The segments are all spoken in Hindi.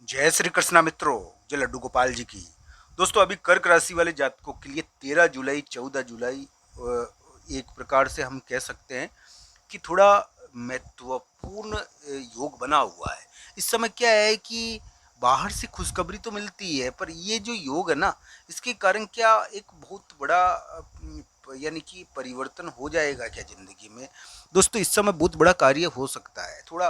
जय श्री कृष्णा मित्रों। जय लड्डू गोपाल जी की। दोस्तों अभी कर्क राशि वाले जातकों के लिए 13 जुलाई 14 जुलाई एक प्रकार से हम कह सकते हैं कि थोड़ा महत्वपूर्ण योग बना हुआ है। इस समय क्या है कि बाहर से खुशखबरी तो मिलती है, पर ये जो योग है ना, इसके कारण क्या एक बहुत बड़ा यानी कि परिवर्तन हो जाएगा क्या जिंदगी में। दोस्तों इस समय बहुत बड़ा कार्य हो सकता है। थोड़ा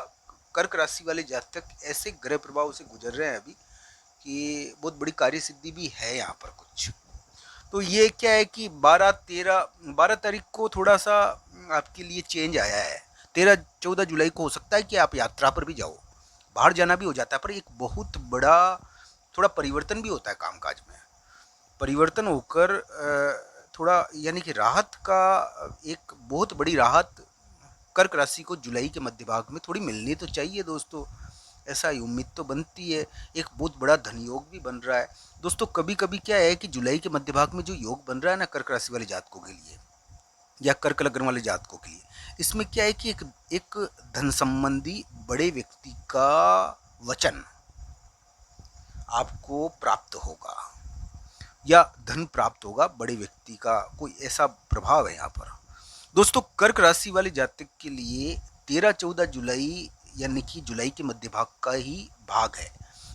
कर्क राशि वाले जातक ऐसे ग्रह प्रभाव से गुजर रहे हैं अभी कि बहुत बड़ी कार्य सिद्धि भी है यहाँ पर कुछ। तो ये क्या है कि 12 तारीख को थोड़ा सा आपके लिए चेंज आया है। 13 14 जुलाई को हो सकता है कि आप यात्रा पर भी जाओ, बाहर जाना भी हो जाता है, पर एक बहुत बड़ा थोड़ा परिवर्तन भी होता है कामकाज में। परिवर्तन होकर थोड़ा यानी कि राहत का एक बहुत बड़ी राहत कर्क राशि को जुलाई के मध्य भाग में थोड़ी मिलनी तो चाहिए दोस्तों। ऐसा ही उम्मीद तो बनती है। एक बहुत बड़ा धन योग भी बन रहा है दोस्तों। कभी कभी क्या है कि जुलाई के मध्य भाग में जो योग बन रहा है ना कर्क राशि वाले जातकों के लिए या कर्क लग्न वाले जातकों के लिए, इसमें क्या है कि एक धन संबंधी बड़े व्यक्ति का वचन आपको प्राप्त होगा या धन प्राप्त होगा। बड़े व्यक्ति का कोई ऐसा प्रभाव है यहाँ पर। दोस्तों कर्क राशि वाले जातक के लिए 13 14 जुलाई यानी कि जुलाई के मध्य भाग का ही भाग है।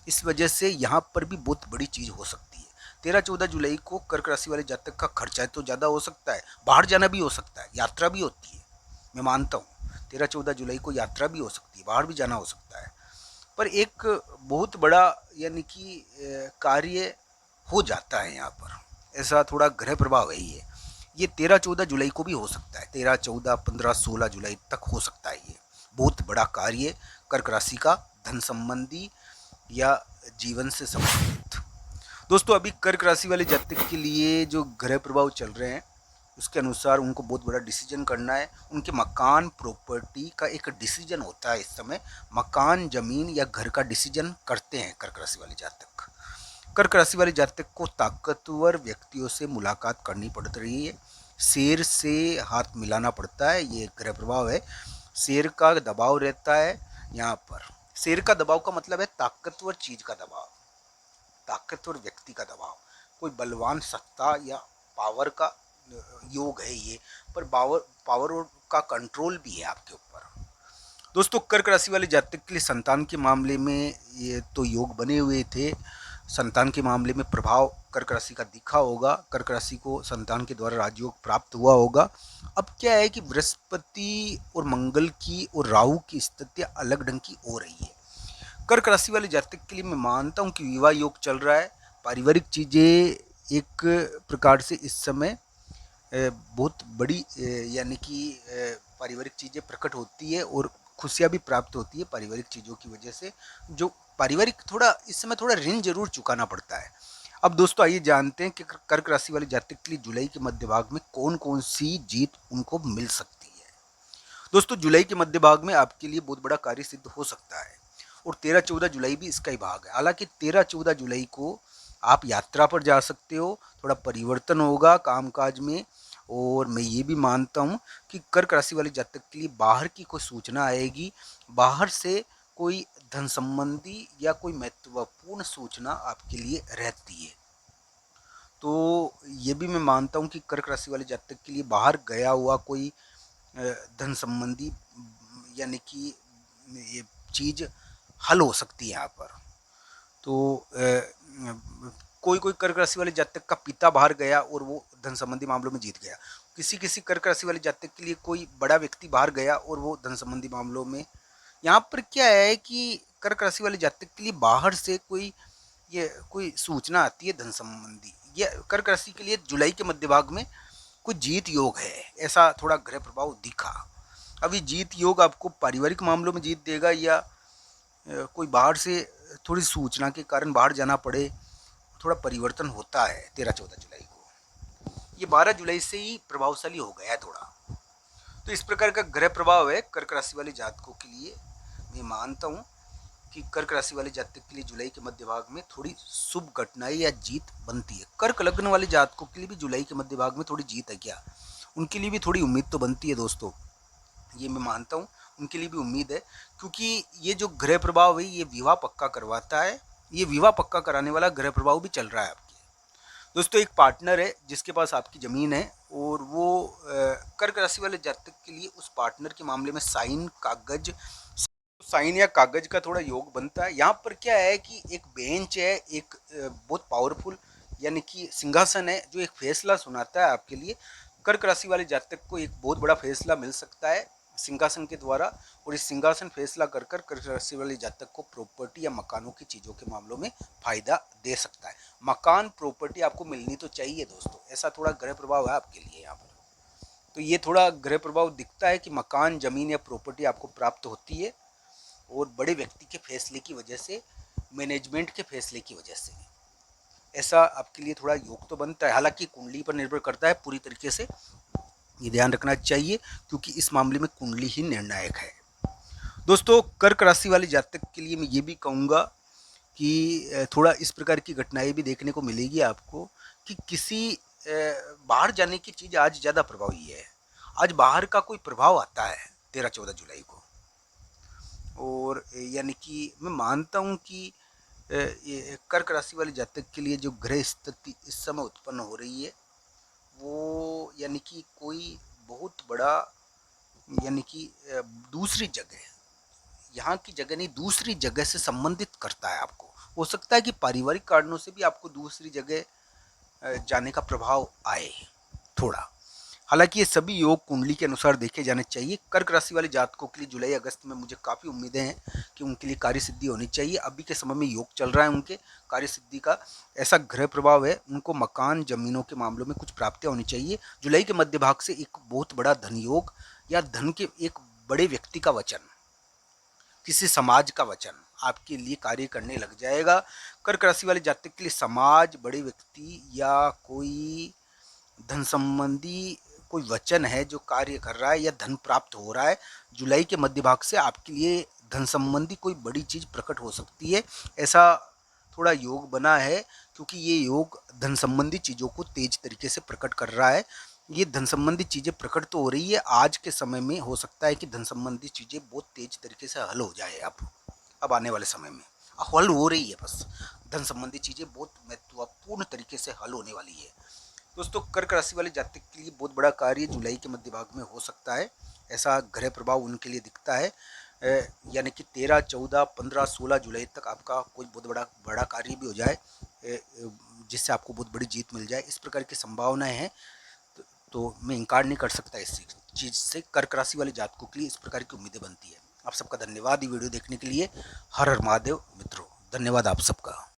इस वजह से यहाँ पर भी बहुत बड़ी चीज़ हो सकती है। 13 14 जुलाई को कर्क राशि वाले जातक का खर्चा तो ज़्यादा हो सकता है, बाहर जाना भी हो सकता है, यात्रा भी होती है। मैं मानता हूँ 13 14 जुलाई को यात्रा भी हो सकती है, बाहर भी जाना हो सकता है। पर एक बहुत बड़ा यानी कि कार्य हो जाता है यहाँ पर। ऐसा थोड़ा ग्रह प्रभाव है ये 13 14 जुलाई को भी हो सकता है। 13 14 15 16 जुलाई तक हो सकता है। ये बहुत बड़ा कार्य कर्क राशि का धन संबंधी या जीवन से संबंधित। दोस्तों अभी कर्क राशि वाले जातक के लिए जो ग्रह प्रभाव चल रहे हैं उसके अनुसार उनको बहुत बड़ा डिसीजन करना है। उनके मकान प्रॉपर्टी का एक डिसीजन होता है। इस समय मकान जमीन या घर का डिसीजन करते हैं कर्क राशि वाले जातक। कर्क राशि वाले जातक को ताकतवर व्यक्तियों से मुलाकात करनी पड़ रही है। शेर से हाथ मिलाना पड़ता है, ये ग्रह प्रभाव है। शेर का दबाव रहता है यहाँ पर। शेर का दबाव का मतलब है ताकतवर चीज का दबाव, ताकतवर व्यक्ति का दबाव, कोई बलवान सत्ता या पावर का योग है ये। पर पावर पावर का कंट्रोल भी है आपके ऊपर। दोस्तों कर्क राशि वाले जातक के लिए संतान के मामले में ये तो योग बने हुए थे। संतान के मामले में प्रभाव कर्क राशि का दिखा होगा। कर्क राशि को संतान के द्वारा राजयोग प्राप्त हुआ होगा। अब क्या है कि बृहस्पति और मंगल की और राहु की स्थितियां अलग ढंग की हो रही है। कर्क राशि वाले जातक के लिए मैं मानता हूँ कि विवाह योग चल रहा है। पारिवारिक चीज़ें एक प्रकार से इस समय बहुत बड़ी यानी कि पारिवारिक चीज़ें प्रकट होती है और खुशियाँ भी प्राप्त होती है पारिवारिक चीज़ों की वजह से। जो पारिवारिक थोड़ा इस समय थोड़ा ऋण जरूर चुकाना पड़ता है। अब दोस्तों आइए जानते हैं कि कर्क राशि वाले जातक के लिए जुलाई के मध्य भाग में कौन कौन सी जीत उनको मिल सकती है। दोस्तों जुलाई के मध्य भाग में आपके लिए बहुत बड़ा कार्य सिद्ध हो सकता है और 13 14 जुलाई भी इसका ही भाग है। हालांकि 13 14 जुलाई को आप यात्रा पर जा सकते हो, थोड़ा परिवर्तन होगा कामकाज में। और मैं ये भी मानता हूँ कि कर्क राशि वाले जातक के लिए बाहर की कोई सूचना आएगी, बाहर से कोई धन संबंधी या कोई महत्वपूर्ण सूचना आपके लिए रहती है। तो ये भी मैं मानता हूँ कि कर्क राशि वाले जातक के लिए बाहर गया हुआ कोई धन संबंधी यानी कि ये चीज़ हल हो सकती है यहाँ पर। तो कोई कोई कर्क राशि वाले जातक का पिता बाहर गया और वो धन संबंधी मामलों में जीत गया। किसी किसी कर्क राशि वाले जातक के लिए कोई बड़ा व्यक्ति बाहर गया और वो धन संबंधी मामलों में। यहाँ पर क्या है कि कर्क राशि वाले जातक के लिए बाहर से कोई सूचना आती है धन संबंधी। ये कर्क राशि के लिए जुलाई के मध्य भाग में कुछ जीत योग है, ऐसा थोड़ा ग्रह प्रभाव दिखा। अभी जीत योग आपको पारिवारिक मामलों में जीत देगा या कोई बाहर से थोड़ी सूचना के कारण बाहर जाना पड़े, थोड़ा परिवर्तन होता है 13 14 जुलाई को। ये 12 जुलाई से ही प्रभावशाली हो गया है थोड़ा। तो इस प्रकार का ग्रह प्रभाव है कर्क राशि वाले जातकों के लिए। मैं मानता हूँ कि कर्क राशि वाले जातक के लिए जुलाई के मध्य भाग में थोड़ी शुभ घटनाएं या जीत बनती है। कर्क लग्न वाले जातकों के लिए भी जुलाई के मध्य भाग में थोड़ी जीत है क्या, उनके लिए भी थोड़ी उम्मीद तो बनती है दोस्तों। ये मैं मानता हूँ उनके लिए भी उम्मीद है, क्योंकि ये जो ग्रह प्रभाव है ये विवाह पक्का करवाता है ये विवाह पक्का कराने वाला ग्रह प्रभाव भी चल रहा है आपके। दोस्तों एक पार्टनर है जिसके पास आपकी ज़मीन है और वो कर्क राशि वाले जातक के लिए उस पार्टनर के मामले में साइन या कागज का थोड़ा योग बनता है। यहाँ पर क्या है कि एक बेंच है, एक बहुत पावरफुल यानी कि सिंहासन है जो एक फैसला सुनाता है आपके लिए। कर्क राशि वाले जातक को एक बहुत बड़ा फैसला मिल सकता है सिंहासन के द्वारा, और इस सिंहासन फैसला कर कर कर्क राशि वाले जातक को प्रॉपर्टी या मकानों की चीज़ों के मामलों में फायदा दे सकता है। मकान प्रॉपर्टी आपको मिलनी तो चाहिए दोस्तों, ऐसा थोड़ा ग्रह प्रभाव है आपके लिए यहाँ पर। तो ये थोड़ा ग्रह प्रभाव दिखता है कि मकान, जमीन या प्रॉपर्टी आपको प्राप्त होती है, और बड़े व्यक्ति के फैसले की वजह से, मैनेजमेंट के फैसले की वजह से ऐसा आपके लिए थोड़ा योग तो बनता है। हालांकि कुंडली पर निर्भर करता है पूरी तरीके से, ये ध्यान रखना चाहिए क्योंकि इस मामले में कुंडली ही निर्णायक है। दोस्तों कर्क राशि वाले जातक के लिए मैं ये भी कहूँगा कि थोड़ा इस प्रकार की घटनाएं भी देखने को मिलेगी आपको कि किसी बाहर जाने की चीज़ आज ज़्यादा प्रभावी है। आज बाहर का कोई प्रभाव आता है 13-14 जुलाई को, और यानी कि मैं मानता हूँ कि ये कर्क राशि वाले जातक के लिए जो ग्रह स्थिति इस समय उत्पन्न हो रही है वो यानी कि कोई बहुत बड़ा यानी कि दूसरी जगह, यहाँ की जगह नहीं दूसरी जगह से संबंधित करता है आपको। हो सकता है कि पारिवारिक कारणों से भी आपको दूसरी जगह जाने का प्रभाव आए थोड़ा। हालांकि ये सभी योग कुंडली के अनुसार देखे जाने चाहिए। कर्क राशि वाले जातकों के लिए जुलाई अगस्त में मुझे काफ़ी उम्मीदें हैं कि उनके लिए कार्य सिद्धि होनी चाहिए। अभी के समय में योग चल रहा है उनके कार्य सिद्धि का, ऐसा ग्रह प्रभाव है। उनको मकान, जमीनों के मामलों में कुछ प्राप्तियाँ होनी चाहिए। जुलाई के मध्य भाग से एक बहुत बड़ा धन योग या धन के एक बड़े व्यक्ति का वचन, किसी समाज का वचन आपके लिए कार्य करने लग जाएगा। कर्क राशि वाले जातक के लिए समाज, बड़े व्यक्ति या कोई धन संबंधी कोई वचन है जो कार्य कर रहा है या धन प्राप्त हो रहा है। जुलाई के मध्य भाग से आपके लिए धन संबंधी कोई बड़ी चीज़ प्रकट हो सकती है, ऐसा थोड़ा योग बना है क्योंकि ये योग धन संबंधी चीज़ों को तेज तरीके से प्रकट कर रहा है। ये धन संबंधी चीज़ें प्रकट तो हो रही है आज के समय में, हो सकता है कि धन संबंधी चीज़ें बहुत तेज तरीके से हल हो जाए अब आने वाले समय में हल हो रही है। बस धन संबंधी चीज़ें बहुत महत्वपूर्ण तरीके से हल होने वाली है। दोस्तों कर्क राशि वाले जातक के लिए बहुत बड़ा कार्य जुलाई के मध्य भाग में हो सकता है, ऐसा ग्रह प्रभाव उनके लिए दिखता है। यानी कि 13, 14, 15, 16 जुलाई तक आपका कोई बहुत बड़ा बड़ा कार्य भी हो जाए जिससे आपको बहुत बड़ी जीत मिल जाए, इस प्रकार की संभावनाएं हैं। तो मैं इनकार नहीं कर सकता इस चीज़ से। कर्क राशि वाले जातकों के लिए इस प्रकार की उम्मीदें बनती है। आप सबका धन्यवाद ये वीडियो देखने के लिए। हर हर महादेव मित्रों, धन्यवाद आप सबका।